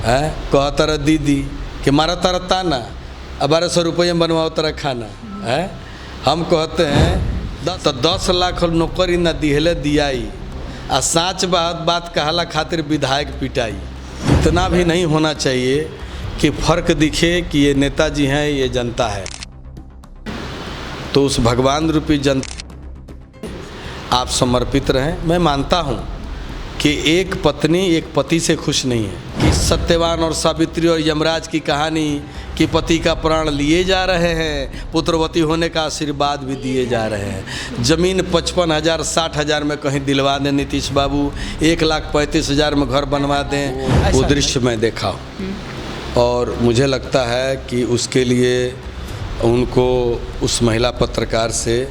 है। कह तरह दीदी कि मारा तारा ताना 1200 रुपये में बनवाओ तरह खाना है। हम कहते हैं 10 लाख नौकरी न दिहले दियाई आ साँच बात कहला खातिर विधायक पिटाई। इतना भी नहीं होना चाहिए कि फ़र्क दिखे कि ये नेताजी हैं ये जनता है। तो उस भगवान रूपी जनता आप समर्पित रहें। मैं मानता हूँ कि एक पत्नी एक पति से खुश नहीं है कि सत्यवान और सावित्री और यमराज की कहानी कि पति का प्राण लिए जा रहे हैं, पुत्रवती होने का आशीर्वाद भी दिए जा रहे हैं। ज़मीन 55,000 60,000 में कहीं दिलवा दें नीतीश बाबू, 1,35,000 में घर बनवा दें। वो दृश्य मैं देखा और मुझे लगता है कि उसके लिए उनको उस महिला पत्रकार से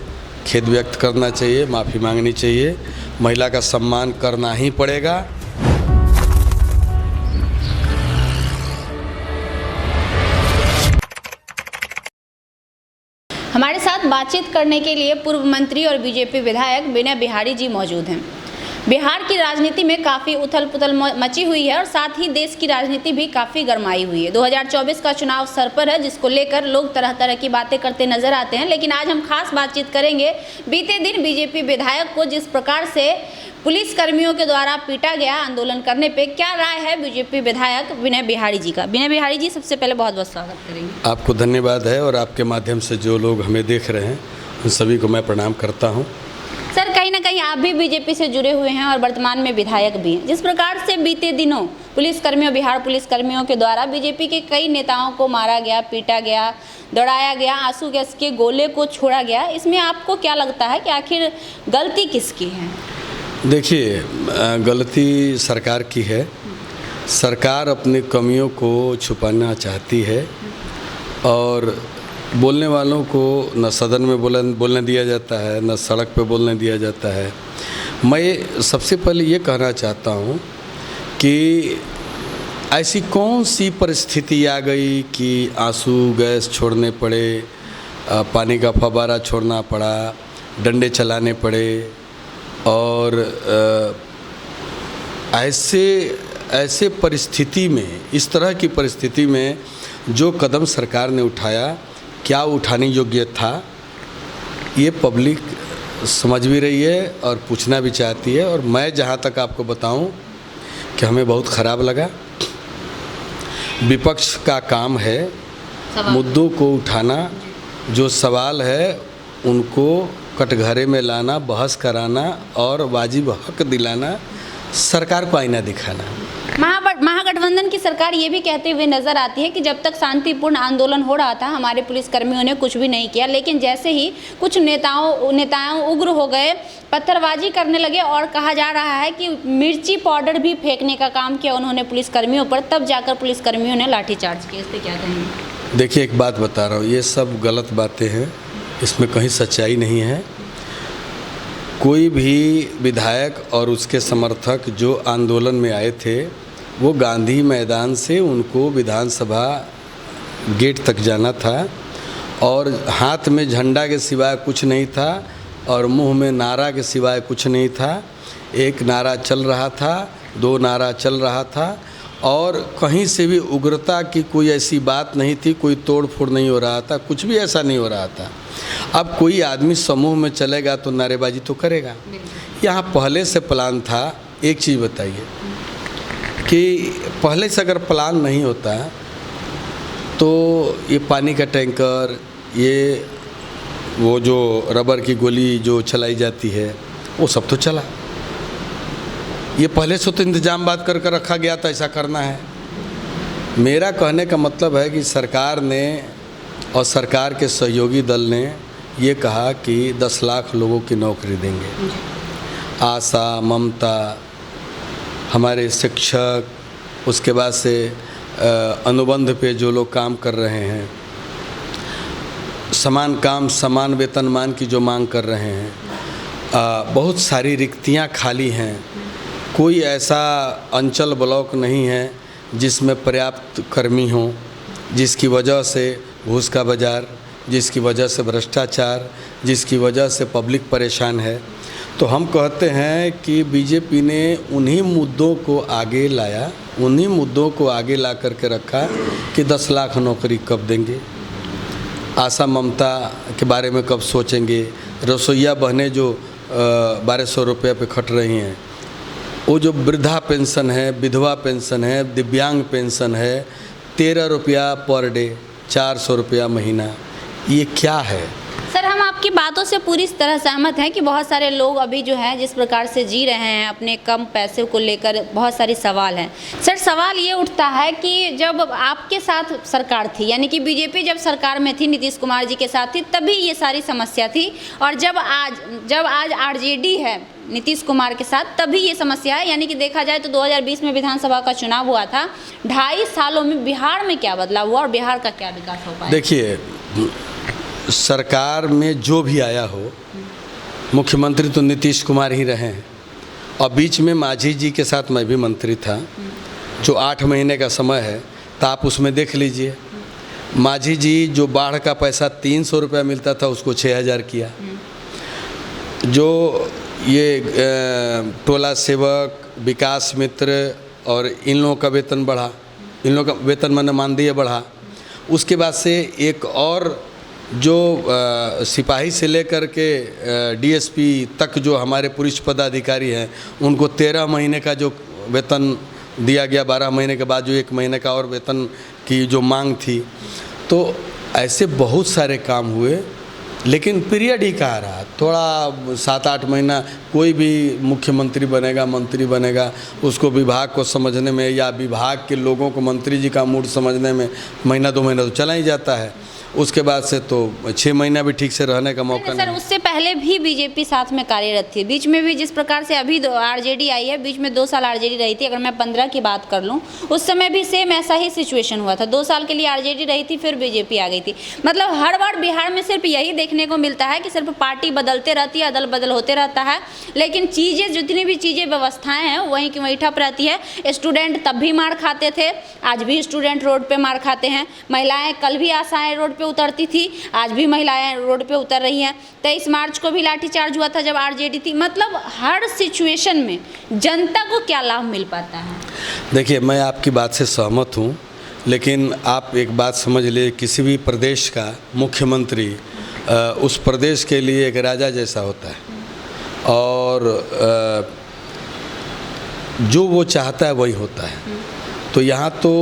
खेद व्यक्त करना चाहिए, माफ़ी मांगनी चाहिए। महिला का सम्मान करना ही पड़ेगा। हमारे साथ बातचीत करने के लिए पूर्व मंत्री और बीजेपी विधायक विनय बिहारी जी मौजूद हैं। बिहार की राजनीति में काफ़ी उथल पुथल मची हुई है और साथ ही देश की राजनीति भी काफ़ी गरमाई हुई है। 2024 का चुनाव सर पर है, जिसको लेकर लोग तरह तरह की बातें करते नजर आते हैं। लेकिन आज हम खास बातचीत करेंगे बीते दिन बीजेपी विधायक को जिस प्रकार से पुलिस कर्मियों के द्वारा पीटा गया आंदोलन करने पे, क्या राय है बीजेपी विधायक विनय बिहारी जी का। विनय बिहारी जी, सबसे पहले बहुत बहुत स्वागत करेंगे। आपको धन्यवाद है और आपके माध्यम से जो लोग हमें देख रहे हैं उन सभी को मैं प्रणाम करता हूँ। सर, कहीं ना कहीं आप भी बीजेपी से जुड़े हुए हैं और वर्तमान में विधायक भी हैं। जिस प्रकार से बीते दिनों पुलिसकर्मियों, बिहार पुलिसकर्मियों के द्वारा बीजेपी के कई नेताओं को मारा गया, पीटा गया, दौड़ाया गया, आंसू गैस के गोले को छोड़ा गया, इसमें आपको क्या लगता है कि आखिर गलती किसकी है? देखिए, गलती सरकार की है। सरकार अपनी कमियों को छुपाना चाहती है और बोलने वालों को न सदन में बोलने दिया जाता है, न सड़क पे बोलने दिया जाता है। मैं सबसे पहले ये कहना चाहता हूँ कि ऐसी कौन सी परिस्थिति आ गई कि आंसू गैस छोड़ने पड़े, पानी का फव्वारा छोड़ना पड़ा, डंडे चलाने पड़े और ऐसे परिस्थिति में, इस तरह की परिस्थिति में जो कदम सरकार ने उठाया, क्या उठाने योग्य था, ये पब्लिक समझ भी रही है और पूछना भी चाहती है। और मैं जहाँ तक आपको बताऊं कि हमें बहुत ख़राब लगा। विपक्ष का काम है मुद्दों को उठाना, जो सवाल है उनको कटघरे में लाना, बहस कराना और वाजिब हक दिलाना, सरकार को आईना दिखाना। महागठबंधन की सरकार ये भी कहते हुए नजर आती है कि जब तक शांतिपूर्ण आंदोलन हो रहा था हमारे पुलिसकर्मियों ने कुछ भी नहीं किया, लेकिन जैसे ही कुछ नेताओं उग्र हो गए, पत्थरबाजी करने लगे और कहा जा रहा है कि मिर्ची पाउडर भी फेंकने का काम किया उन्होंने पुलिसकर्मियों पर, तब जाकर पुलिसकर्मियों ने लाठीचार्ज किया। इस पर क्या कहेंगे? देखिए, एक बात बता रहा हूँ, ये सब गलत बातें हैं, इसमें कहीं सच्चाई नहीं है। कोई भी विधायक और उसके समर्थक जो आंदोलन में आए थे, वो गांधी मैदान से उनको विधानसभा गेट तक जाना था और हाथ में झंडा के सिवाय कुछ नहीं था और मुंह में नारा के सिवाय कुछ नहीं था। एक नारा चल रहा था, 2 नारा चल रहा था और कहीं से भी उग्रता की कोई ऐसी बात नहीं थी, कोई तोड़ फोड़ नहीं हो रहा था, कुछ भी ऐसा नहीं हो रहा था। अब कोई आदमी समूह में चलेगा तो नारेबाजी तो करेगा। यहाँ पहले से प्लान था। एक चीज़ बताइए कि पहले से अगर प्लान नहीं होता तो ये पानी का टैंकर, ये वो जो रबर की गोली जो चलाई जाती है, वो सब तो चला। ये पहले से तो इंतजाम बात कर रखा गया था, ऐसा करना है। मेरा कहने का मतलब है कि सरकार ने और सरकार के सहयोगी दल ने ये कहा कि 10 लाख लोगों की नौकरी देंगे। आशा, ममता, हमारे शिक्षक, उसके बाद से अनुबंध पे जो लोग काम कर रहे हैं, समान काम समान वेतनमान की जो मांग कर रहे हैं, बहुत सारी रिक्तियां खाली हैं। कोई ऐसा अंचल ब्लॉक नहीं है जिसमें पर्याप्त कर्मी हों, जिसकी वजह से घूस का बाज़ार, जिसकी वजह से भ्रष्टाचार, जिसकी वजह से पब्लिक परेशान है। तो हम कहते हैं कि बीजेपी ने उन्हीं मुद्दों को आगे लाया, उन्हीं मुद्दों को आगे ला करके रखा कि 10 लाख नौकरी कब देंगे, आशा ममता के बारे में कब सोचेंगे, रसोईया बहनें जो 1200 रुपये पे खट रही हैं, वो जो वृद्धा पेंशन है, विधवा पेंशन है, दिव्यांग पेंशन है, 13 रुपया पर डे, 400 रुपया महीना, ये क्या है? सर, हम आपकी बातों से पूरी तरह सहमत हैं कि बहुत सारे लोग अभी जो हैं जिस प्रकार से जी रहे हैं अपने कम पैसे को लेकर, बहुत सारी सवाल हैं। सर, सवाल ये उठता है कि जब आपके साथ सरकार थी, यानी कि बीजेपी जब सरकार में थी, नीतीश कुमार जी के साथ थी, तभी ये सारी समस्या थी, और जब आज आरजेडी है नीतीश कुमार के साथ, तभी ये समस्या है। यानी कि देखा जाए तो 2020 में विधानसभा का चुनाव हुआ था, 2.5 सालों में बिहार में क्या बदलाव हुआ और बिहार का क्या विकास हो पाया? देखिए, सरकार में जो भी आया हो, मुख्यमंत्री तो नीतीश कुमार ही रहे हैं, और बीच में मांझी जी के साथ मैं भी मंत्री था, जो 8 महीने का समय है, तो आप उसमें देख लीजिए, मांझी जी जो बाढ़ का पैसा 300 रुपया मिलता था उसको 6000 किया, जो ये टोला सेवक, विकास मित्र और इन लोगों का वेतन बढ़ा, इन लोगों का वेतन मैंने मानदेय बढ़ा। उसके बाद से एक और जो सिपाही से लेकर के डीएसपी तक जो हमारे पुलिस पदाधिकारी हैं, उनको 13 महीने का जो वेतन दिया गया, 12 महीने के बाद जो 1 महीने का और वेतन की जो मांग थी, तो ऐसे बहुत सारे काम हुए। लेकिन पीरियड ही कहाँ रहा, थोड़ा 7-8 महीना कोई भी मुख्यमंत्री बनेगा, मंत्री बनेगा, उसको विभाग को समझने में या विभाग के लोगों को मंत्री जी का मूड समझने में महीना 2 महीना तो चला ही जाता है। उसके बाद से तो 6 महीना भी ठीक से रहने का मौका नहीं। सर, उससे पहले भी बीजेपी साथ में कार्यरत थी, बीच में भी जिस प्रकार से अभी आरजेडी आई है, बीच में 2 साल आरजेडी रही थी। अगर मैं 15 की बात कर लूँ, उस समय भी सेम ऐसा ही सिचुएशन हुआ था, 2 साल के लिए आरजेडी रही थी, फिर बीजेपी आ गई थी। मतलब हर बार बिहार में सिर्फ यही देखने को मिलता है कि सिर्फ पार्टी बदलते रहती है, अदल बदल होते रहता है, लेकिन चीज़ें, जितनी भी चीज़ें, व्यवस्थाएँ हैं, वहीं की वहीं ठप रहती है। स्टूडेंट तब भी मार खाते थे, आज भी स्टूडेंट रोड पर मार खाते हैं। महिलाएँ, कल भी आशाएँ रोड पे उतरती थी, आज भी महिलाएं रोड पे उतर रही हैं। 23 मार्च को भी लाठीचार्ज हुआ था जब आरजेडी थी। मतलब हर सिचुएशन में जनता को क्या लाभ मिल पाता है? देखिए, मैं आपकी बात से सहमत हूँ, लेकिन आप एक बात समझ लिए, किसी भी प्रदेश का मुख्यमंत्री उस प्रदेश के लिए एक राजा जैसा होता है, और जो वो चाहता है वही होता है। तो यहाँ तो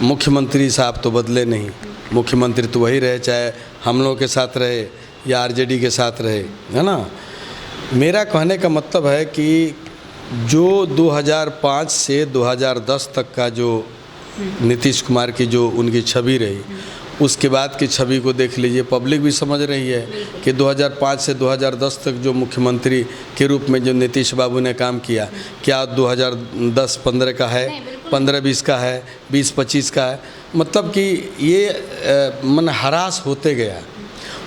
मुख्यमंत्री साहब तो बदले नहीं, मुख्यमंत्री तो वही रहे, चाहे हम लोग के साथ रहे या आरजेडी के साथ रहे, है ना। मेरा कहने का मतलब है कि जो 2005 से 2010 तक का जो नीतीश कुमार की जो उनकी छवि रही, उसके बाद की छवि को देख लीजिए, पब्लिक भी समझ रही है कि 2005 से 2010 तक जो मुख्यमंत्री के रूप में जो नीतीश बाबू ने काम किया, क्या 2010-15 का है, 15-20 का है, 20-25 का है। मतलब कि ये मन हरास होते गया,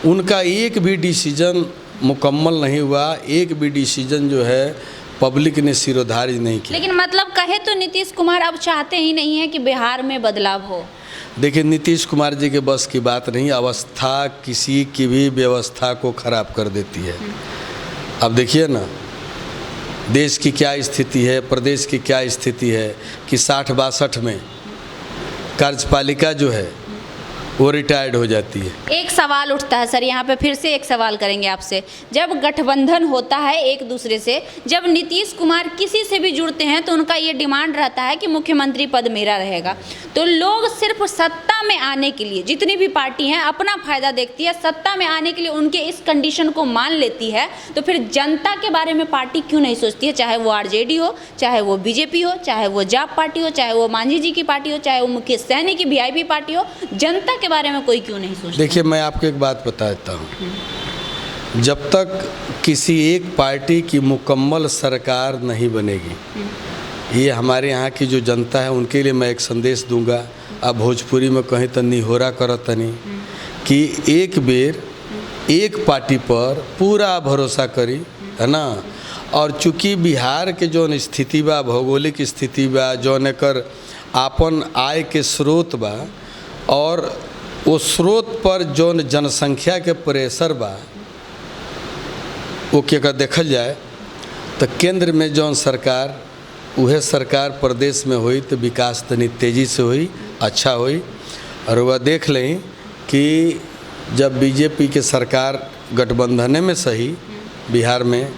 उनका एक भी डिसीजन मुकम्मल नहीं हुआ, एक भी डिसीजन जो है पब्लिक ने सिरोधार्य नहीं किया। लेकिन मतलब कहे तो नीतीश कुमार अब चाहते ही नहीं है कि बिहार में बदलाव हो। देखिए, नीतीश कुमार जी के बस की बात नहीं, अवस्था किसी की भी व्यवस्था को खराब कर देती है। अब देखिए ना, देश की क्या स्थिति है, प्रदेश की क्या स्थिति है कि 60-62 में कार्यपालिका जो है वो रिटायर्ड हो जाती है। एक सवाल उठता है सर, यहाँ पे फिर से एक सवाल करेंगे आपसे। जब गठबंधन होता है एक दूसरे से, जब नीतीश कुमार किसी से भी जुड़ते हैं तो उनका ये डिमांड रहता है कि मुख्यमंत्री पद मेरा रहेगा, तो लोग सिर्फ सत्ता में आने के लिए, जितनी भी पार्टी हैं, अपना फायदा देखती है, सत्ता में आने के लिए उनके इस कंडीशन को मान लेती है। तो फिर जनता के बारे में पार्टी क्यों नहीं सोचती है? चाहे वो आरजेडी हो, चाहे वो बीजेपी हो, चाहे वो जाप पार्टी हो, चाहे वो मांझी जी की पार्टी हो, चाहे वो मुकेश सहनी की वीआईपी पार्टी हो, जनता के बारे में कोई क्यों नहीं सोचता? देखिए, मैं आपको एक बात बता देता हूँ, जब तक किसी एक पार्टी की मुकम्मल सरकार नहीं बनेगी, ये हमारे यहाँ की जो जनता है उनके लिए मैं एक संदेश दूंगा। अब भोजपुरी में कहीं तो निहोरा करतनी कि एक बेर एक पार्टी पर पूरा भरोसा करी, है ना। और चूँकि बिहार के जौन स्थिति बा, भौगोलिक स्थिति बा, जौन एकर आपन आय के स्रोत बा, और वो स्रोत पर जौन जनसंख्या के प्रेशर बा, ओके अगर देखल जाए तो केंद्र में जौन सरकार उहे सरकार प्रदेश में हुई तो विकास तनी तेज़ी से हुई, अच्छा हुई। और वह देख लें कि जब बीजेपी के सरकार गठबंधने में सही बिहार में,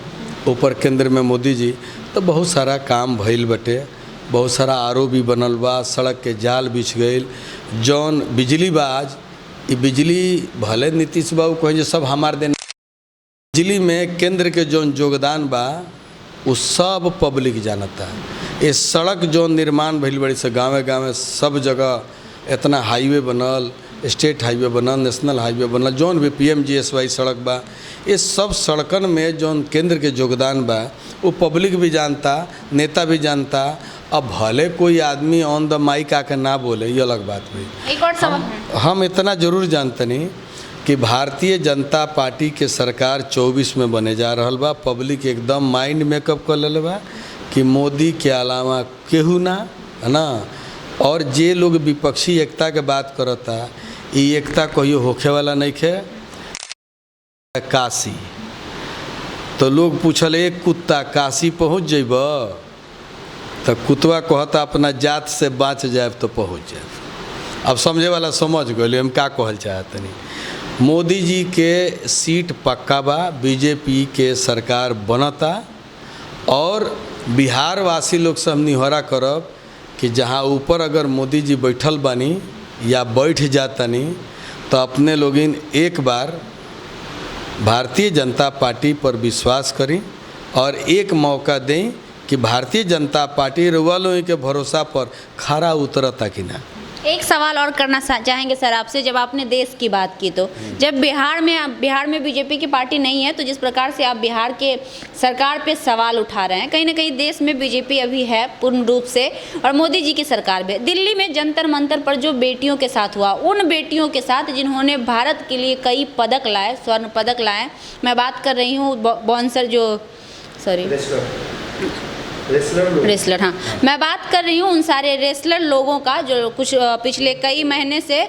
ऊपर केंद्र में मोदी जी, तो बहुत सारा काम भइल बटे, बहुत सारा आरओ भी बनल बा, सड़क के जाल बिछ गईल, जौन बिजली बा आज ये बिजली भले नीतीश बाबू कहें जो सब हमार देन, बिजली में केंद्र के जौन योगदान बा वो सब पब्लिक जानता है। ये सड़क जौन निर्माण भइल बड़ी से गाँवे गाँवे सब जगह इतना हाईवे बनल, स्टेट हाईवे बनल, नेशनल हाईवे बनल, जौन भी PMGSY सड़क बा, ये सब सड़कन में जौन केंद्र के योगदान बा वो पब्लिक भी जानता, नेता भी जानता। अब भले कोई आदमी ऑन द माइक आके ना बोले, ये अलग बात हुई। एक और सवाल हम इतना जरूर जानते नहीं कि भारतीय जनता पार्टी के सरकार 24 में बने जा रहल बा। पब्लिक एकदम माइंड मेकअप कर ले बा कि मोदी के अलावा केहू ना, है ना। और जे लोग विपक्षी एकता के बात करता, ये एकता कहियो होखे वाला नहीं खे। काशी तो लोग पूछल एक कुत्ता काशी पहुँच जेब, तो कुतवा कहता अपना जात से बाँच जाए तो पहुँच जाए। अब समझे वाला समझ गए हम का कहल चाहते नहीं। मोदी जी के सीट पक्का बा, बीजेपी के सरकार बनता और बिहार वासी लोग से हम निहोरा करब कि जहाँ ऊपर अगर मोदी जी बैठल बानी या बैठ जातनी तो अपने लोगिन एक बार भारतीय जनता पार्टी पर विश्वास करें और एक मौका दें कि भारतीय जनता पार्टी वालों के भरोसा पर खरा उतरता कि ना। एक सवाल और करना चाहेंगे सर आपसे। जब आपने देश की बात की तो जब बिहार में बीजेपी की पार्टी नहीं है, तो जिस प्रकार से आप बिहार के सरकार पे सवाल उठा रहे हैं, कहीं ना कहीं देश में बीजेपी अभी है पूर्ण रूप से और मोदी जी की सरकार भी। दिल्ली में जंतर मंतर पर जो बेटियों के साथ हुआ, उन बेटियों के साथ जिन्होंने भारत के लिए कई पदक लाए, स्वर्ण पदक लाए, मैं बात कर रही हूँ बाउंसर रेसलर, हाँ, मैं बात कर रही हूँ उन सारे रेसलर लोगों का जो कुछ पिछले कई महीने से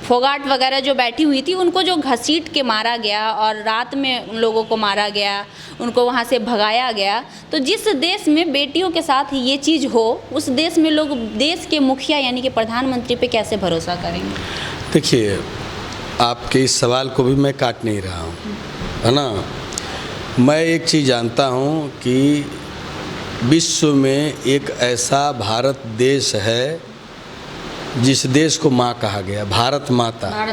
फोगाट वगैरह जो बैठी हुई थी, उनको जो घसीट के मारा गया और रात में उन लोगों को मारा गया, उनको वहाँ से भगाया गया। तो जिस देश में बेटियों के साथ ये चीज़ हो, उस देश में लोग देश के मुखिया यानी कि प्रधानमंत्री पे कैसे भरोसा करेंगे? देखिए, आपके इस सवाल को भी मैं काट नहीं रहा हूँ, है ना। मैं एक चीज़ जानता हूँ कि विश्व में एक ऐसा भारत देश है जिस देश को माँ कहा गया, भारत माता कहा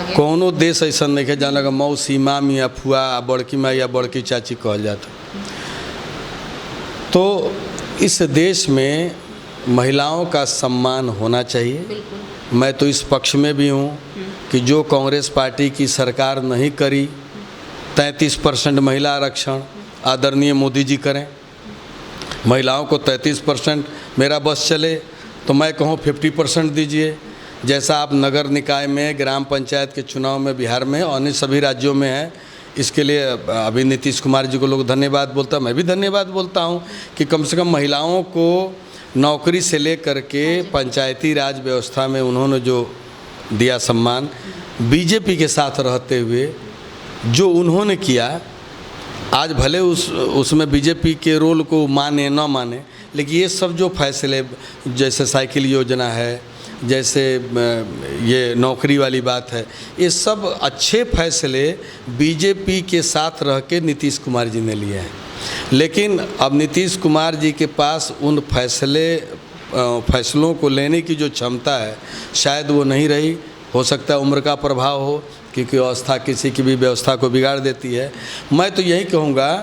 गया। कोनो देश ऐसा नहीं है जहाँ लगा मौसी, मामी या फुआ, बड़की माँ या बड़की चाची कहल जाता। तो इस देश में महिलाओं का सम्मान होना चाहिए। मैं तो इस पक्ष में भी हूँ कि जो कांग्रेस पार्टी की सरकार नहीं करी 33% महिला आरक्षण आदरणीय मोदी जी करें। महिलाओं को 33% मेरा बस चले तो मैं कहूँ 50% दीजिए। जैसा आप नगर निकाय में, ग्राम पंचायत के चुनाव में बिहार में और अन्य सभी राज्यों में है, इसके लिए अभी नीतीश कुमार जी को लोग धन्यवाद बोलता, मैं भी धन्यवाद बोलता हूँ कि कम से कम महिलाओं को नौकरी से लेकर के पंचायती राज व्यवस्था में उन्होंने जो दिया सम्मान, बीजेपी के साथ रहते हुए जो उन्होंने किया, आज भले उसमें बीजेपी के रोल को माने न माने, लेकिन ये सब जो फैसले, जैसे साइकिल योजना है, जैसे ये नौकरी वाली बात है, ये सब अच्छे फैसले बीजेपी के साथ रह के नीतीश कुमार जी ने लिए हैं। लेकिन अब नीतीश कुमार जी के पास उन फैसलों को लेने की जो क्षमता है शायद वो नहीं रही। हो सकता है उम्र का प्रभाव हो, क्योंकि अवस्था किसी की भी व्यवस्था को बिगाड़ देती है। मैं तो यही कहूँगा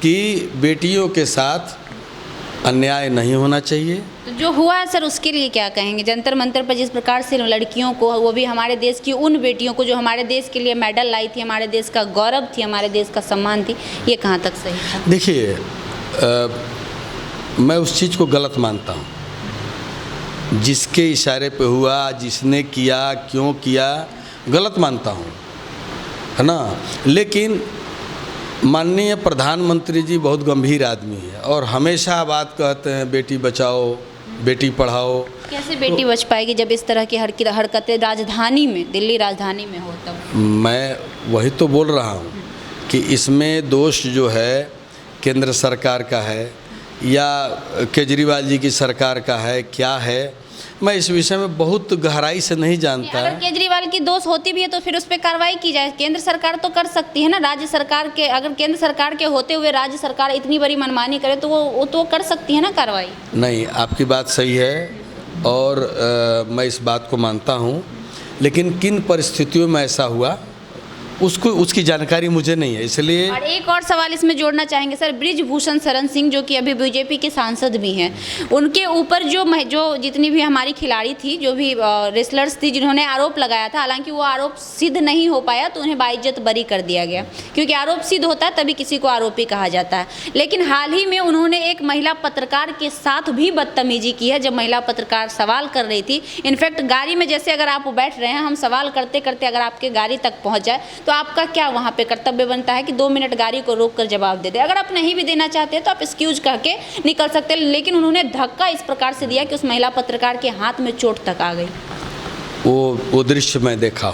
कि बेटियों के साथ अन्याय नहीं होना चाहिए। तो जो हुआ है सर, उसके लिए क्या कहेंगे? जंतर मंतर पर जिस प्रकार से लड़कियों को, वो भी हमारे देश की उन बेटियों को जो हमारे देश के लिए मेडल लाई थी, हमारे देश का गौरव थी, हमारे देश का सम्मान थी, ये कहाँ तक सही था? देखिए, मैं उस चीज़ को गलत मानता हूँ। जिसके इशारे पे हुआ, जिसने किया, क्यों किया, गलत मानता हूँ, है ना। लेकिन माननीय प्रधानमंत्री जी बहुत गंभीर आदमी है और हमेशा बात कहते हैं बेटी बचाओ, बेटी पढ़ाओ। कैसे बेटी बच पाएगी जब इस तरह की हरकतें राजधानी में, दिल्ली राजधानी में हो? तब मैं वही तो बोल रहा हूँ कि इसमें दोष जो है केंद्र सरकार का है या केजरीवाल जी की सरकार का है, क्या है, मैं इस विषय में बहुत गहराई से नहीं जानता। अगर केजरीवाल की दोष होती भी है तो फिर उस पर कार्रवाई की जाए। केंद्र सरकार तो कर सकती है ना, राज्य सरकार के, अगर केंद्र सरकार के होते हुए राज्य सरकार इतनी बड़ी मनमानी करे तो वो तो कर सकती है ना कार्रवाई। नहीं, आपकी बात सही है और मैं इस बात को मानता हूँ, लेकिन किन परिस्थितियों में ऐसा हुआ उसकी जानकारी मुझे नहीं है, इसलिए। और एक और सवाल इसमें जोड़ना चाहेंगे सर, बृजभूषण शरण सिंह जो कि अभी बीजेपी के सांसद भी हैं, उनके ऊपर जो जितनी भी हमारी खिलाड़ी थी, जो भी रेसलर्स थी, जिन्होंने आरोप लगाया था, हालांकि वो आरोप सिद्ध नहीं हो पाया तो उन्हें बाइज्जत बरी कर दिया गया, क्योंकि आरोप सिद्ध होता है तभी किसी को आरोपी कहा जाता है। लेकिन हाल ही में उन्होंने एक महिला पत्रकार के साथ भी बदतमीजी की है, जब महिला पत्रकार सवाल कर रही थी। इनफैक्ट गाड़ी में जैसे अगर आप बैठ रहे हैं, हम सवाल करते करते अगर आपके गाड़ी तक पहुँच जाए तो आपका क्या वहाँ पे कर्तव्य बनता है कि 2 मिनट गाड़ी को रोक कर जवाब दे दे। अगर आप नहीं भी देना चाहते तो आप एक्सक्यूज कह के निकल सकते हैं, लेकिन उन्होंने धक्का इस प्रकार से दिया कि उस महिला पत्रकार के हाथ में चोट तक आ गई। वो दृश्य मैं देखा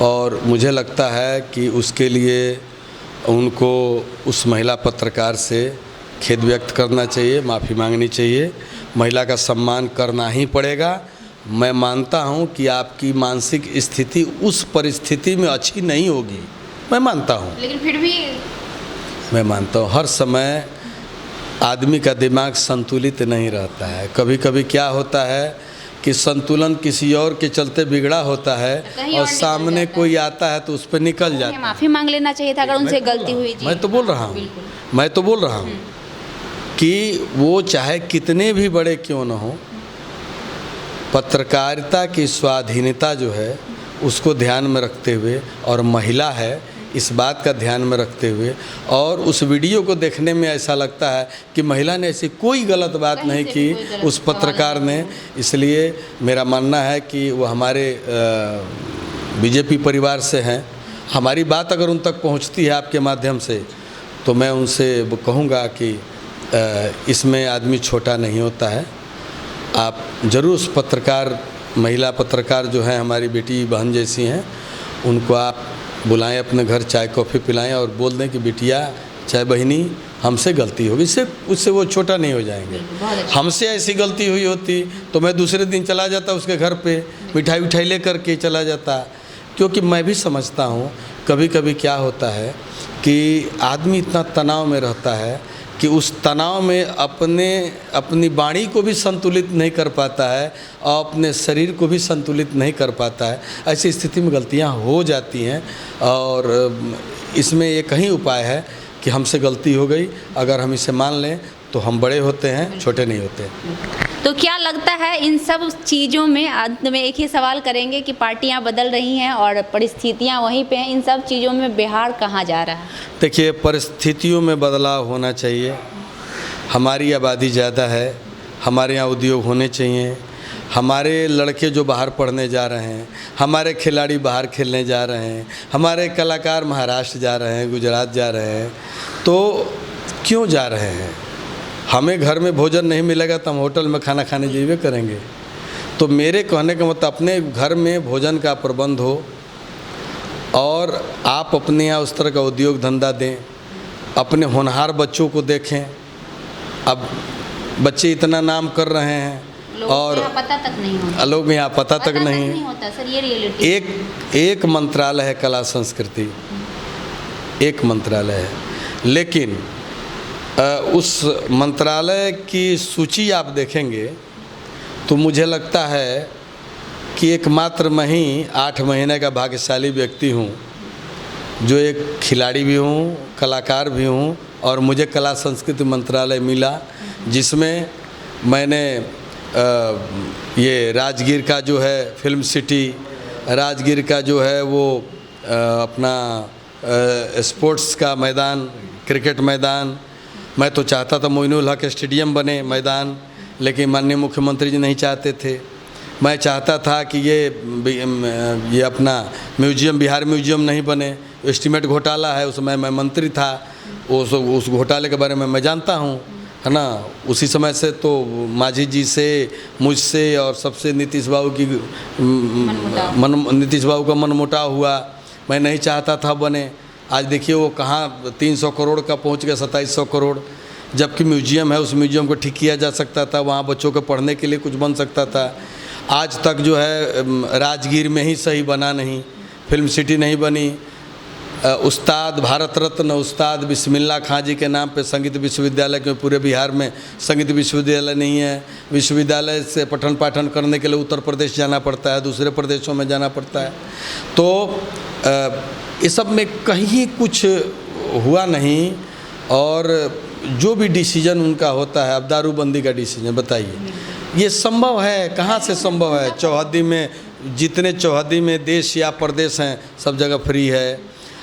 और मुझे लगता है कि उसके लिए उनको उस महिला पत्रकार से खेद व्यक्त करना चाहिए, माफ़ी मांगनी चाहिए, महिला का सम्मान करना ही पड़ेगा। मैं मानता हूं कि आपकी मानसिक स्थिति उस परिस्थिति में अच्छी नहीं होगी, मैं मानता हूं, लेकिन फिर भी मैं मानता हूं हर समय आदमी का दिमाग संतुलित नहीं रहता है। कभी कभी क्या होता है कि संतुलन किसी और के चलते बिगड़ा होता है और सामने कोई आता है तो उस पर निकल जाता है। माफ़ी मांग लेना चाहिए था अगर उनसे गलती हुई। मैं तो बोल रहा हूँ कि वो चाहे कितने भी बड़े क्यों न हो, पत्रकारिता की स्वाधीनता जो है उसको ध्यान में रखते हुए, और महिला है इस बात का ध्यान में रखते हुए, और उस वीडियो को देखने में ऐसा लगता है कि महिला ने ऐसी कोई गलत बात नहीं की उस पत्रकार ने। इसलिए मेरा मानना है कि वो हमारे बीजेपी परिवार से हैं। हमारी बात अगर उन तक पहुंचती है आपके माध्यम से तो मैं उनसे कहूँगा कि इसमें आदमी छोटा नहीं होता है। आप ज़रूर उस पत्रकार, महिला पत्रकार जो हैं हमारी बेटी बहन जैसी हैं, उनको आप बुलाएं अपने घर, चाय कॉफ़ी पिलाएं और बोल दें कि बिटिया, चाहे बहनी, हमसे गलती होगी। उससे वो छोटा नहीं हो जाएंगे। हमसे ऐसी गलती हुई होती तो मैं दूसरे दिन चला जाता उसके घर पे, मिठाई ले करके चला जाता, क्योंकि मैं भी समझता हूँ कभी कभी क्या होता है कि आदमी इतना तनाव में रहता है कि उस तनाव में अपनी वाणी को भी संतुलित नहीं कर पाता है और अपने शरीर को भी संतुलित नहीं कर पाता है। ऐसी स्थिति में गलतियां हो जाती हैं और इसमें एक ही उपाय है कि हमसे गलती हो गई, अगर हम इसे मान लें तो हम बड़े होते हैं, छोटे नहीं होते। तो क्या लगता है इन सब चीज़ों में, अंत में एक ही सवाल करेंगे कि पार्टियां बदल रही हैं और परिस्थितियां वहीं पे हैं, इन सब चीज़ों में बिहार कहाँ जा रहा है? देखिए, परिस्थितियों में बदलाव होना चाहिए। हमारी आबादी ज़्यादा है, हमारे यहाँ उद्योग होने चाहिए, हमारे लड़के जो बाहर पढ़ने जा रहे हैं, हमारे खिलाड़ी बाहर खेलने जा रहे हैं, हमारे कलाकार महाराष्ट्र जा रहे हैं, गुजरात जा रहे हैं, तो क्यों जा रहे हैं? हमें घर में भोजन नहीं मिलेगा तो हम होटल में खाना खाने जाइए करेंगे। तो मेरे कहने का मतलब अपने घर में भोजन का प्रबंध हो और आप अपने यहाँ उस तरह का उद्योग धंधा दें, अपने होनहार बच्चों को देखें। अब बच्चे इतना नाम कर रहे हैं और पता तक नहीं होता, लोग यहाँ पता तक नहीं होता सर, ये रियलिटी। एक मंत्रालय है कला संस्कृति, एक मंत्रालय है, लेकिन उस मंत्रालय की सूची आप देखेंगे तो मुझे लगता है कि एकमात्र मैं ही 8 महीने का भाग्यशाली व्यक्ति हूँ जो एक खिलाड़ी भी हूँ, कलाकार भी हूँ, और मुझे कला संस्कृति मंत्रालय मिला, जिसमें मैंने ये राजगीर का जो है फिल्म सिटी, राजगीर का जो है वो अपना स्पोर्ट्स का मैदान, क्रिकेट मैदान, मैं तो चाहता था मोइनुल हक स्टेडियम बने मैदान, लेकिन माननीय मुख्यमंत्री जी नहीं चाहते थे। मैं चाहता था कि ये अपना म्यूजियम, बिहार म्यूजियम नहीं बने, एस्टीमेट घोटाला है, उसमें मैं मंत्री था, उस घोटाले के बारे में मैं जानता हूँ, है ना। उसी समय से तो मांझी जी से, मुझसे और सबसे नीतीश बाबू का मनमुटाव हुआ। मैं नहीं चाहता था बने। आज देखिए वो कहाँ 300 करोड़ का पहुंच गया, 2700 करोड़, जबकि म्यूजियम है, उस म्यूजियम को ठीक किया जा सकता था, वहाँ बच्चों के पढ़ने के लिए कुछ बन सकता था। आज तक जो है राजगीर में ही सही बना नहीं, फिल्म सिटी नहीं बनी। उस्ताद भारत रत्न उस्ताद बिस्मिल्लाह खां जी के नाम पे संगीत विश्वविद्यालय, क्योंकि पूरे बिहार में संगीत विश्वविद्यालय नहीं है। विश्वविद्यालय से पठन पाठन करने के लिए उत्तर प्रदेश जाना पड़ता है, दूसरे प्रदेशों में जाना पड़ता है। तो इस सब में कहीं कुछ हुआ नहीं। और जो भी डिसीजन उनका होता है, अब दारूबंदी का डिसीजन बताइए, ये संभव है? कहाँ से संभव है? चौहद्दी में, जितने चौहद्दी में देश या प्रदेश हैं सब जगह फ्री है।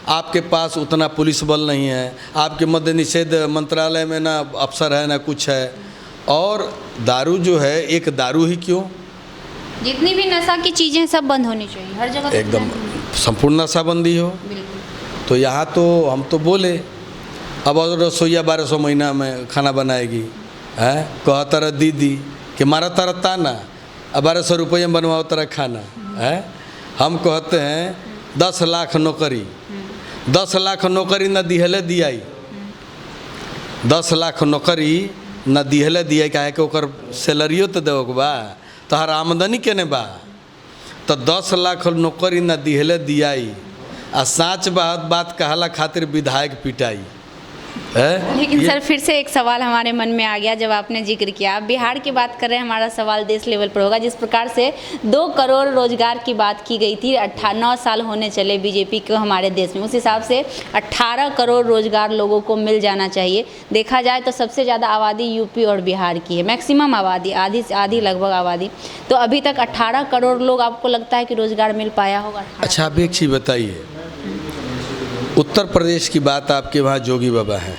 आपके पास उतना पुलिस बल नहीं है, आपके मद्य निषेध मंत्रालय में ना अफसर है ना कुछ है। और दारू जो है, एक दारू ही क्यों, जितनी भी नशा की चीज़ें सब बंद होनी चाहिए हर जगह, एकदम संपूर्ण नशाबंदी हो। बिल्कुल। तो यहाँ तो हम तो बोले अब और रसोईया 1200 महीना में खाना बनाएगी है, कहा तरह दीदी कि मारा तारा ताना, अब 1200 रुपये में बनवाओ तरह खाना है। हम कहते हैं 10 लाख नौकरी, 10 लाख नौकरी न दिहले दियाई, 10 लाख नौकरी न दिहले दियाई, काहे कि ओकर सैलरियो तो देवो के बा, तोहर आमदनी केने बा। तो 10 लाख नौकरी न दिहले दियाई, आ साँच बात कहला खातिर विधायक पिटाई है। लेकिन सर फिर से एक सवाल हमारे मन में आ गया जब आपने जिक्र किया, आप बिहार की बात कर रहे हैं, हमारा सवाल देश लेवल पर होगा। जिस प्रकार से 2 करोड़ रोजगार की बात की गई थी, 9 साल होने चले बीजेपी को हमारे देश में, उस हिसाब से 18 करोड़ रोजगार लोगों को मिल जाना चाहिए। देखा जाए तो सबसे ज़्यादा आबादी यूपी और बिहार की है, मैक्सिमम आबादी, आधी से आधी लगभग आबादी। तो अभी तक 18 करोड़ लोग, आपको लगता है कि रोजगार मिल पाया होगा? अच्छा, आप एक चीज़ बताइए, उत्तर प्रदेश की बात, आपके वहाँ जोगी बाबा हैं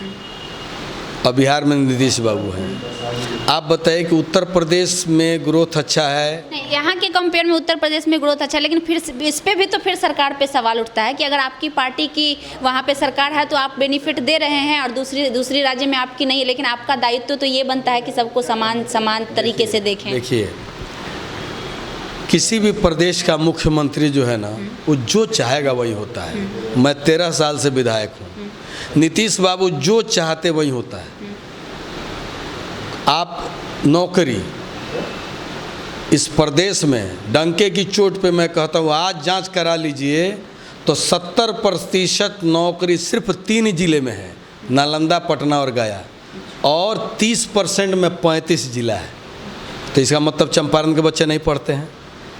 और बिहार में नीतीश बाबू हैं। आप बताइए कि उत्तर प्रदेश में ग्रोथ अच्छा है? नहीं, यहाँ के कंपेयर में उत्तर प्रदेश में ग्रोथ अच्छा है, लेकिन फिर इस पे भी तो फिर सरकार पे सवाल उठता है कि अगर आपकी पार्टी की वहाँ पे सरकार है तो आप बेनिफिट दे रहे हैं और दूसरी राज्य में आपकी नहीं है, लेकिन आपका दायित्व तो ये बनता है कि सबको समान तरीके से देखें। देखिए, किसी भी प्रदेश का मुख्यमंत्री जो है ना, वो जो चाहेगा वही होता है। मैं 13 साल से विधायक हूँ, नीतीश बाबू जो चाहते वही होता है। आप नौकरी इस प्रदेश में डंके की चोट पे मैं कहता हूँ, आज जांच करा लीजिए तो 70% नौकरी सिर्फ 3 जिले में है, नालंदा, पटना और गया, और 30% में 35 जिला है। तो इसका मतलब चंपारण के बच्चे नहीं पढ़ते हैं,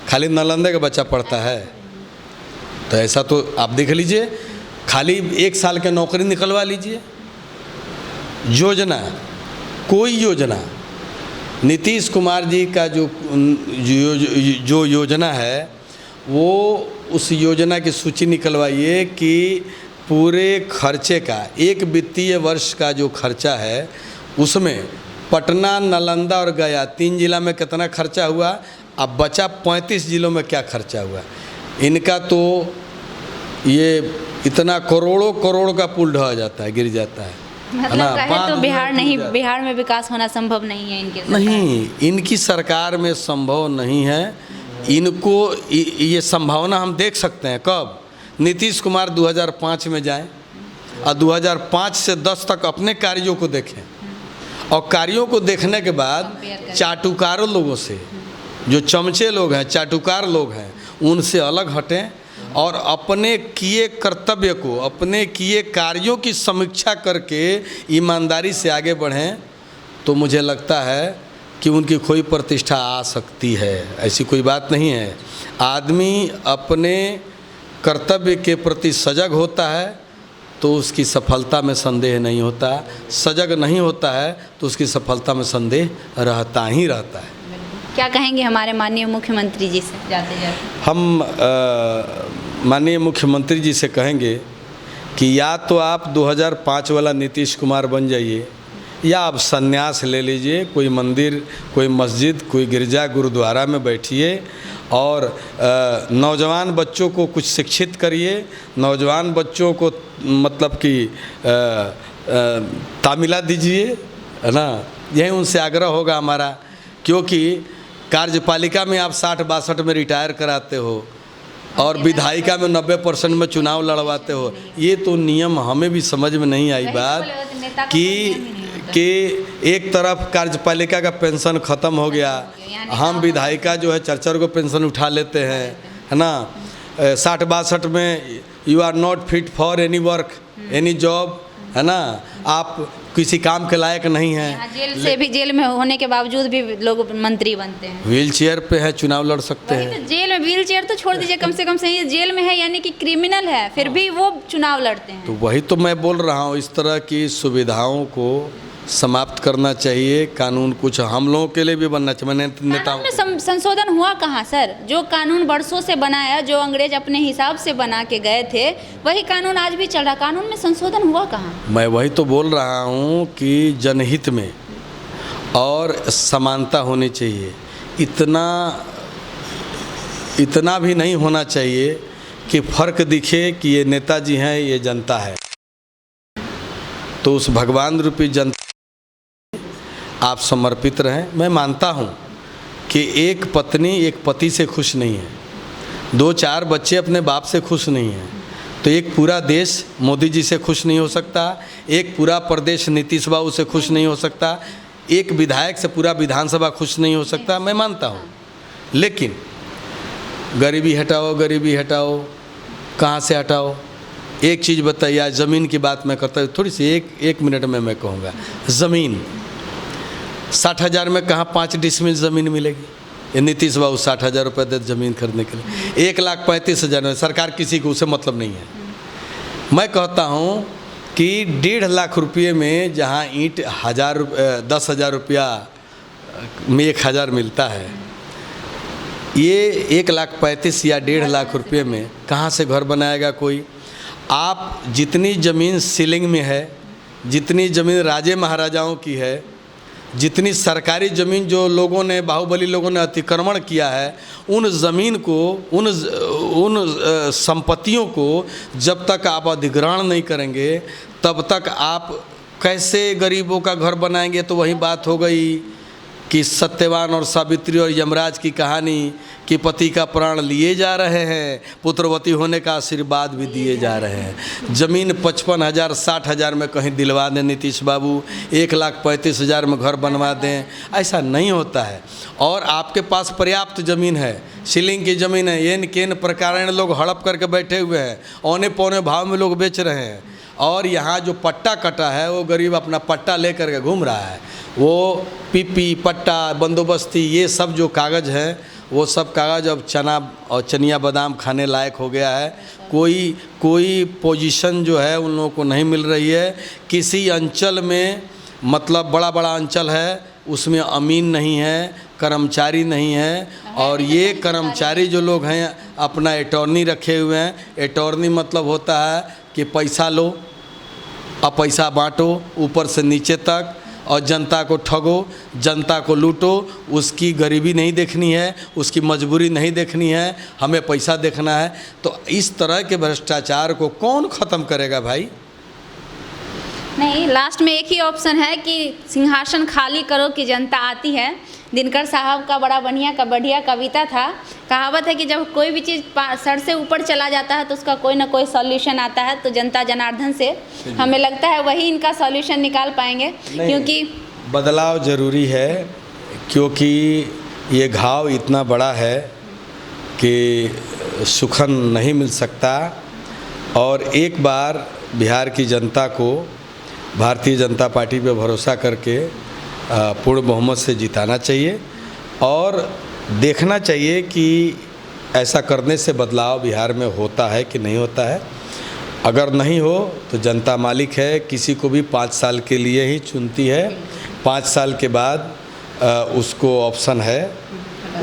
खाली नालंदा का बच्चा पढ़ता है। तो ऐसा तो आप देख लीजिए, खाली 1 साल के नौकरी निकलवा लीजिए। योजना, कोई योजना, नीतीश कुमार जी का जो योजना है, वो उस योजना की सूची निकलवाइए कि पूरे खर्चे का, एक वित्तीय वर्ष का जो खर्चा है, उसमें पटना, नालंदा और गया 3 जिला में कितना खर्चा हुआ, अब बचा 35 जिलों में क्या खर्चा हुआ। इनका तो ये इतना करोड़ों करोड़ का पुल ढह जाता है, गिर जाता है। मतलब कहे तो बिहार में विकास होना संभव नहीं है इनके सरकार। नहीं, इनकी सरकार में संभव नहीं है। इनको ये संभावना हम देख सकते हैं कब, नीतीश कुमार 2005 में जाएं और 2005 से 10 तक अपने कार्यों को देखें, और कार्यों को देखने के बाद चाटुकारों लोगों से, जो चमचे लोग हैं, चाटुकार लोग हैं, उनसे अलग हटें और अपने किए कर्तव्य को, अपने किए कार्यों की समीक्षा करके ईमानदारी से आगे बढ़ें, तो मुझे लगता है कि उनकी कोई प्रतिष्ठा आ सकती है। ऐसी कोई बात नहीं है। आदमी अपने कर्तव्य के प्रति सजग होता है तो उसकी सफलता में संदेह नहीं होता, सजग नहीं होता है तो उसकी सफलता में संदेह रहता ही रहता है। क्या कहेंगे हमारे माननीय मुख्यमंत्री जी से जाते जाते? हम माननीय मुख्यमंत्री जी से कहेंगे कि या तो आप 2005 वाला नीतीश कुमार बन जाइए, या आप संन्यास ले लीजिए, कोई मंदिर, कोई मस्जिद, कोई गिरजा, गुरुद्वारा में बैठिए और नौजवान बच्चों को कुछ शिक्षित करिए, नौजवान बच्चों को मतलब कि तामिला दीजिए, है ना। यही उनसे आग्रह होगा हमारा, क्योंकि कार्यपालिका में आप 60-62 में रिटायर कराते हो, और विधायिका में 90% में चुनाव लड़वाते हो। ये तो नियम हमें भी समझ में नहीं आई बात कि एक तरफ कार्यपालिका का पेंशन ख़त्म हो गया, हम विधायिका जो है 4-4 को पेंशन उठा लेते हैं, है ना। 60-62 में you are not fit for any work any job, है ना, आप किसी काम के लायक नहीं हैं। जेल में होने के बावजूद भी लोग मंत्री बनते हैं। व्हील चेयर पे है, चुनाव लड़ सकते हैं। तो जेल में व्हील चेयर तो छोड़ दीजिए, कम से कम सही जेल में है, यानी कि क्रिमिनल है, फिर भी वो चुनाव लड़ते हैं। तो वही तो मैं बोल रहा हूँ, इस तरह की सुविधाओं को समाप्त करना चाहिए। कानून कुछ हम लोगों के लिए भी बनना चाहिए। नेताओं में संशोधन हुआ कहाँ सर? जो कानून बरसों से बनाया, जो अंग्रेज अपने हिसाब से बना के गए थे, वही कानून आज भी चल रहा। कानून में संशोधन हुआ कहाँ? मैं वही तो बोल रहा हूँ कि जनहित में और समानता होनी चाहिए। इतना भी नहीं होना चाहिए कि फर्क दिखे कि ये नेताजी हैं, ये जनता है। तो उस भगवान रूपी जनता आप समर्पित रहें। मैं मानता हूँ कि एक पत्नी एक पति से खुश नहीं है, 2-4 बच्चे अपने बाप से खुश नहीं हैं, तो एक पूरा देश मोदी जी से खुश नहीं हो सकता, एक पूरा प्रदेश नीतीश बाबू से खुश नहीं हो सकता, एक विधायक से पूरा विधानसभा खुश नहीं हो सकता। मैं मानता हूँ, लेकिन गरीबी हटाओ, गरीबी हटाओ, कहाँ से हटाओ? एक चीज़ बताइए, आज ज़मीन की बात मैं करता हूँ, थोड़ी सी एक मिनट में मैं कहूँगा। ज़मीन 60,000 में कहाँ 5 डिसमिल ज़मीन मिलेगी? ये नीतीश बाबू 60,000 रुपये दे ज़मीन खरीदने के लिए, 1,35,000 में सरकार किसी को उसे मतलब नहीं है। मैं कहता हूँ कि 1.5 लाख रुपये में जहाँ ईंट 10,000 रुपया में 1,000 मिलता है, ये 1,35,000 या 1.5 लाख रुपये में कहाँ से घर बनाएगा कोई? आप जितनी ज़मीन सीलिंग में है, जितनी ज़मीन राजे महाराजाओं की है, जितनी सरकारी ज़मीन जो लोगों ने, बाहुबली लोगों ने अतिक्रमण किया है, उन ज़मीन को, उन संपत्तियों को जब तक आप अधिग्रहण नहीं करेंगे, तब तक आप कैसे गरीबों का घर बनाएंगे? तो वही बात हो गई कि सत्यवान और सावित्री और यमराज की कहानी कि पति का प्राण लिए जा रहे हैं, पुत्रवती होने का आशीर्वाद भी दिए जा रहे हैं। ज़मीन 55,000 60,000 में कहीं दिलवा दें नीतीश बाबू, 1,35,000 में घर बनवा दें, ऐसा नहीं होता है। और आपके पास पर्याप्त ज़मीन है, सीलिंग की ज़मीन है, एन केन प्रकार लोग हड़प करके बैठे हुए हैं, औने पौने भाव में लोग बेच रहे हैं। और यहाँ जो पट्टा कटा है, वो गरीब अपना पट्टा लेकर के घूम रहा है। वो पीपी, पट्टा, बंदोबस्ती, ये सब जो कागज़ हैं, वो सब कागज़ अब चना और चनिया बादाम खाने लायक हो गया है। कोई पोजीशन जो है उन लोगों को नहीं मिल रही है। किसी अंचल में, मतलब बड़ा बड़ा अंचल है, उसमें अमीन नहीं है, कर्मचारी नहीं है। और ये कर्मचारी जो लोग हैं अपना अटॉर्नी रखे हुए हैं। अटॉर्नी मतलब होता है कि पैसा लो, अब पैसा बांटो ऊपर से नीचे तक, और जनता को ठगो, जनता को लूटो। उसकी गरीबी नहीं देखनी है, उसकी मजबूरी नहीं देखनी है, हमें पैसा देखना है। तो इस तरह के भ्रष्टाचार को कौन ख़त्म करेगा भाई? नहीं, लास्ट में एक ही ऑप्शन है कि सिंहासन खाली करो कि जनता आती है। दिनकर साहब का बड़ा बढ़िया कविता था। कहावत है कि जब कोई भी चीज़ सर से ऊपर चला जाता है तो उसका कोई ना कोई सॉल्यूशन आता है। तो जनता जनार्दन से हमें लगता है वही इनका सॉल्यूशन निकाल पाएंगे, क्योंकि बदलाव ज़रूरी है, क्योंकि ये घाव इतना बड़ा है कि सुखन नहीं मिल सकता। और एक बार बिहार की जनता को भारतीय जनता पार्टी पे भरोसा करके पूर्ण बहुमत से जिताना चाहिए, और देखना चाहिए कि ऐसा करने से बदलाव बिहार में होता है कि नहीं होता है। अगर नहीं हो तो जनता मालिक है, किसी को भी 5 साल के लिए ही चुनती है। 5 साल के बाद उसको ऑप्शन है,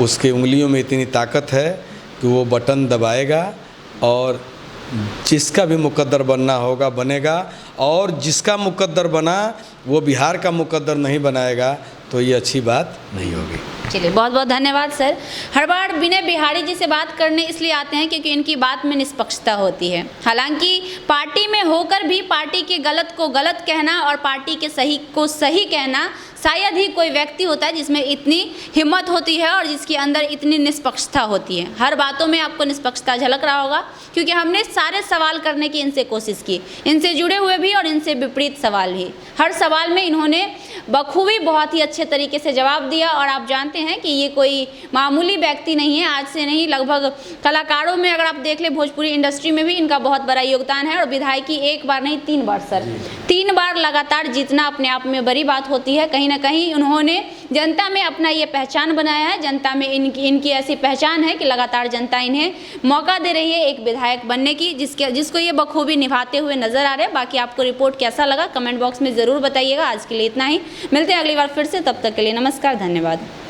उसके उंगलियों में इतनी ताकत है कि वो बटन दबाएगा और जिसका भी मुकद्दर बनना होगा बनेगा। और जिसका मुकद्दर बना वो बिहार का मुकद्दर नहीं बनाएगा तो ये अच्छी बात नहीं होगी। चलिए, बहुत बहुत धन्यवाद सर। हर बार विनय बिहारी जी से बात करने इसलिए आते हैं क्योंकि इनकी बात में निष्पक्षता होती है। हालांकि पार्टी में होकर भी पार्टी के गलत को गलत कहना और पार्टी के सही को सही कहना शायद ही कोई व्यक्ति होता है जिसमें इतनी हिम्मत होती है और जिसके अंदर इतनी निष्पक्षता होती है। हर बातों में आपको निष्पक्षता झलक रहा होगा, क्योंकि हमने सारे सवाल करने की इनसे कोशिश की, इनसे जुड़े हुए भी और इनसे विपरीत सवाल भी। हर सवाल में इन्होंने बखूबी बहुत ही अच्छे तरीके से जवाब दिया। और आप जानते हैं कि ये कोई मामूली व्यक्ति नहीं है, आज से नहीं, लगभग कलाकारों में अगर आप देख ले भोजपुरी इंडस्ट्री में भी इनका बहुत बड़ा योगदान है। और विधायकी एक बार नहीं 3 बार सर, 3 बार लगातार जीतना अपने आप में बड़ी बात होती है। कहीं ना कहीं उन्होंने जनता में अपना ये पहचान बनाया है, जनता में इनकी ऐसी पहचान है कि लगातार जनता इन्हें मौका दे रही है एक विधायक बनने की, जिसको ये बखूबी निभाते हुए नजर आ रहे हैं। बाकी आपको रिपोर्ट कैसा लगा कमेंट बॉक्स में ज़रूर बताइएगा। आज के लिए इतना ही, मिलते हैं अगली बार फिर से, तब तक के लिए नमस्कार, धन्यवाद।